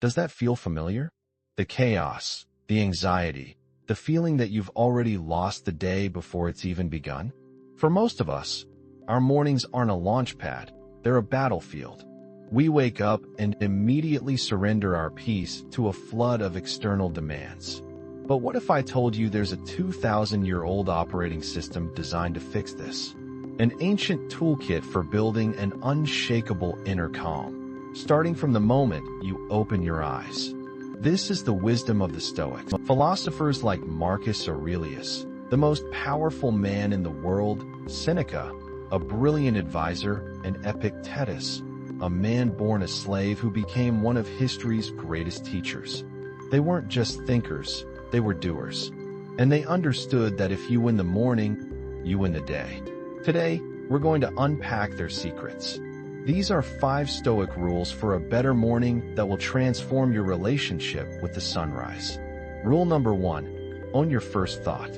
Does that feel familiar? The chaos, the anxiety, the feeling that you've already lost the day before it's even begun? For most of us, our mornings aren't a launch pad, they're a battlefield. We wake up and immediately surrender our peace to a flood of external demands. But what if I told you there's a 2,000-year-old operating system designed to fix this? An ancient toolkit for building an unshakable inner calm, starting from the moment you open your eyes. This is the wisdom of the Stoics. Philosophers like Marcus Aurelius, the most powerful man in the world, Seneca, a brilliant advisor, and Epictetus, a man born a slave who became one of history's greatest teachers. They weren't just thinkers, they were doers. And they understood that if you win the morning, you win the day. Today, we're going to unpack their secrets. These are 5 Stoic rules for a better morning that will transform your relationship with the sunrise. Rule number 1, own your first thought.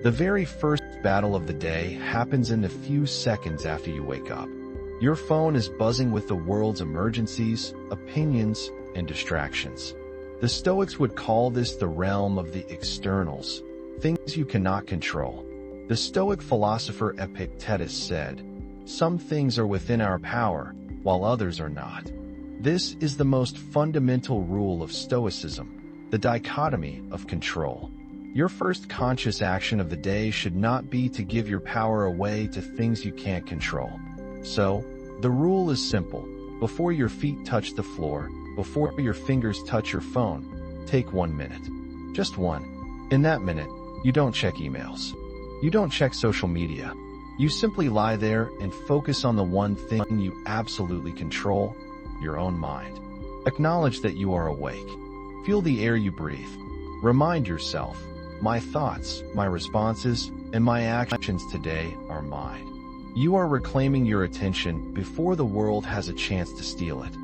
The very first battle of the day happens in the few seconds after you wake up. Your phone is buzzing with the world's emergencies, opinions, and distractions. The Stoics would call this the realm of the externals, things you cannot control. The Stoic philosopher Epictetus said, "Some things are within our power, while others are not." This is the most fundamental rule of Stoicism, the dichotomy of control. Your first conscious action of the day should not be to give your power away to things you can't control. So, the rule is simple. Before your feet touch the floor, before your fingers touch your phone, take 1 minute. Just one. In that minute, you don't check emails. You don't check social media. You simply lie there and focus on the one thing you absolutely control, your own mind. Acknowledge that you are awake. Feel the air you breathe. Remind yourself, my thoughts, my responses, and my actions today are mine. You are reclaiming your attention before the world has a chance to steal it.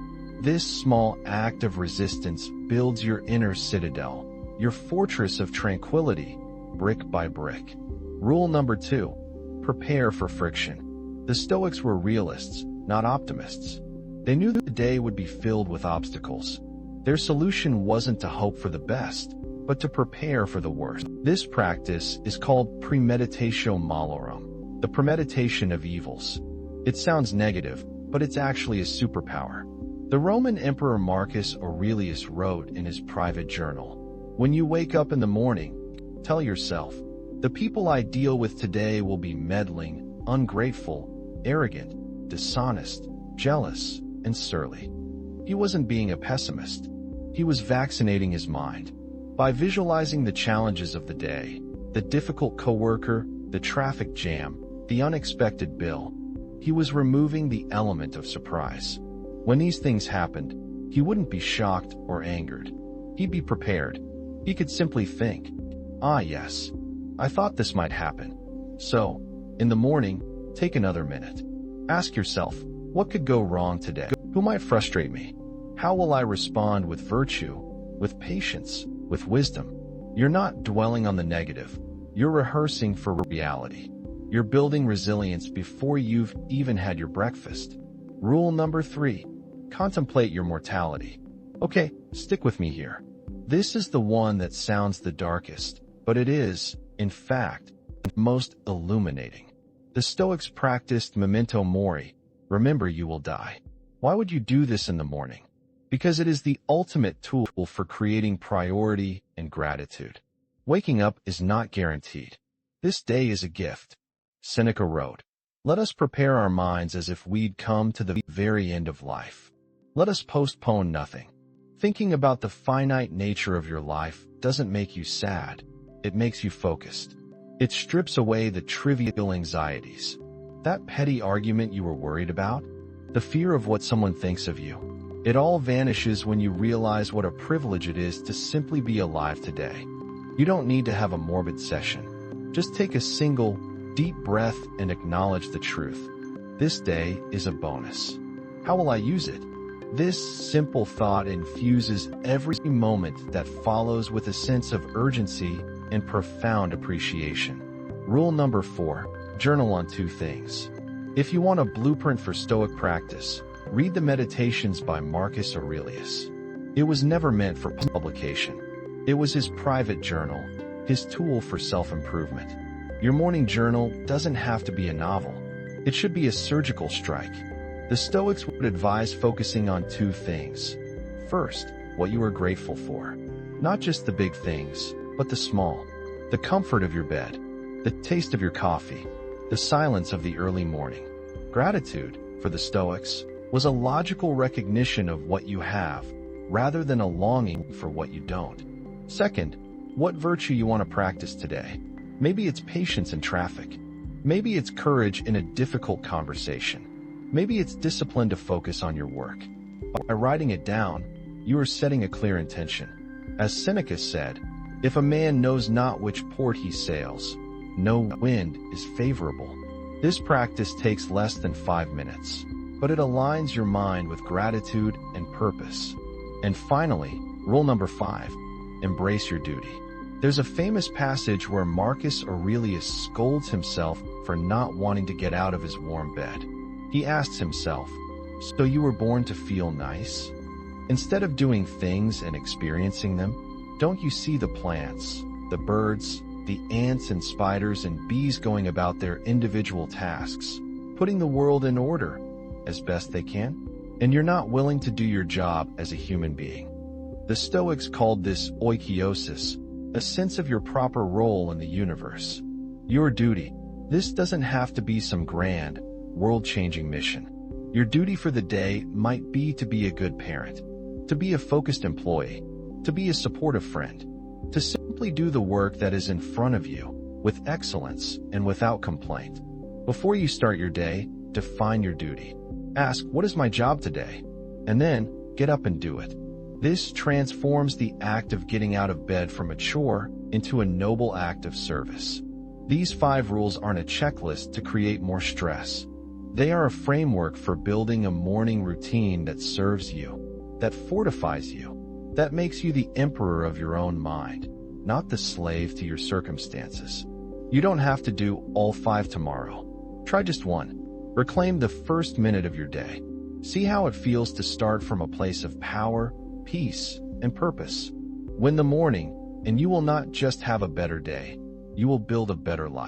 This small act of resistance builds your inner citadel, your fortress of tranquility, brick by brick. Rule number 2, prepare for friction. The Stoics were realists, not optimists. They knew the day would be filled with obstacles. Their solution wasn't to hope for the best, but to prepare for the worst. This practice is called Premeditatio Malorum, the premeditation of evils. It sounds negative, but it's actually a superpower. The Roman Emperor Marcus Aurelius wrote in his private journal, "When you wake up in the morning, tell yourself, the people I deal with today will be meddling, ungrateful, arrogant, dishonest, jealous, and surly." He wasn't being a pessimist. He was vaccinating his mind. By visualizing the challenges of the day, the difficult coworker, the traffic jam, the unexpected bill, he was removing the element of surprise. When these things happened, he wouldn't be shocked or angered. He'd be prepared. He could simply think, "Ah yes, I thought this might happen." So, in the morning, take another minute. Ask yourself, what could go wrong today? Who might frustrate me? How will I respond with virtue, with patience, with wisdom? You're not dwelling on the negative. You're rehearsing for reality. You're building resilience before you've even had your breakfast. Rule number 3, contemplate your mortality. Okay, stick with me here. This is the one that sounds the darkest, but it is, in fact, the most illuminating. The Stoics practiced memento mori, remember you will die. Why would you do this in the morning? Because it is the ultimate tool for creating priority and gratitude. Waking up is not guaranteed. This day is a gift. Seneca wrote, "Let us prepare our minds as if we'd come to the very end of life. Let us postpone nothing." Thinking about the finite nature of your life doesn't make you sad. It makes you focused. It strips away the trivial anxieties. That petty argument you were worried about, the fear of what someone thinks of you, it all vanishes when you realize what a privilege it is to simply be alive today. You don't need to have a morbid session. Just take a single, deep breath and acknowledge the truth. This day is a bonus. How will I use it? This simple thought infuses every moment that follows with a sense of urgency and profound appreciation. Rule number 4, journal on 2 things. If you want a blueprint for Stoic practice, read the Meditations by Marcus Aurelius. It was never meant for publication. It was his private journal, his tool for self-improvement. Your morning journal doesn't have to be a novel. It should be a surgical strike. The Stoics would advise focusing on two things. First, what you are grateful for. Not just the big things, but the small. The comfort of your bed, the taste of your coffee, the silence of the early morning. Gratitude, for the Stoics, was a logical recognition of what you have, rather than a longing for what you don't. Second, what virtue you want to practice today. Maybe it's patience in traffic. Maybe it's courage in a difficult conversation. Maybe it's discipline to focus on your work. By writing it down, you are setting a clear intention. As Seneca said, if a man knows not which port he sails, no wind is favorable. This practice takes less than 5 minutes, but it aligns your mind with gratitude and purpose. And finally, rule number 5, embrace your duty. There's a famous passage where Marcus Aurelius scolds himself for not wanting to get out of his warm bed. He asks himself, so you were born to feel nice? Instead of doing things and experiencing them, don't you see the plants, the birds, the ants and spiders and bees going about their individual tasks, putting the world in order as best they can? And you're not willing to do your job as a human being. The Stoics called this oikiosis, a sense of your proper role in the universe. Your duty. This doesn't have to be some grand, world-changing mission. Your duty for the day might be to be a good parent, to be a focused employee, to be a supportive friend, to simply do the work that is in front of you with excellence and without complaint. Before you start your day, define your duty. Ask, what is my job today? And then, get up and do it. This transforms the act of getting out of bed from a chore into a noble act of service. These 5 rules aren't a checklist to create more stress. They are a framework for building a morning routine that serves you, that fortifies you, that makes you the emperor of your own mind, not the slave to your circumstances. You don't have to do all 5 tomorrow. Try just one. Reclaim the first minute of your day. See how it feels to start from a place of power, peace, and purpose. Win the morning, and you will not just have a better day, you will build a better life.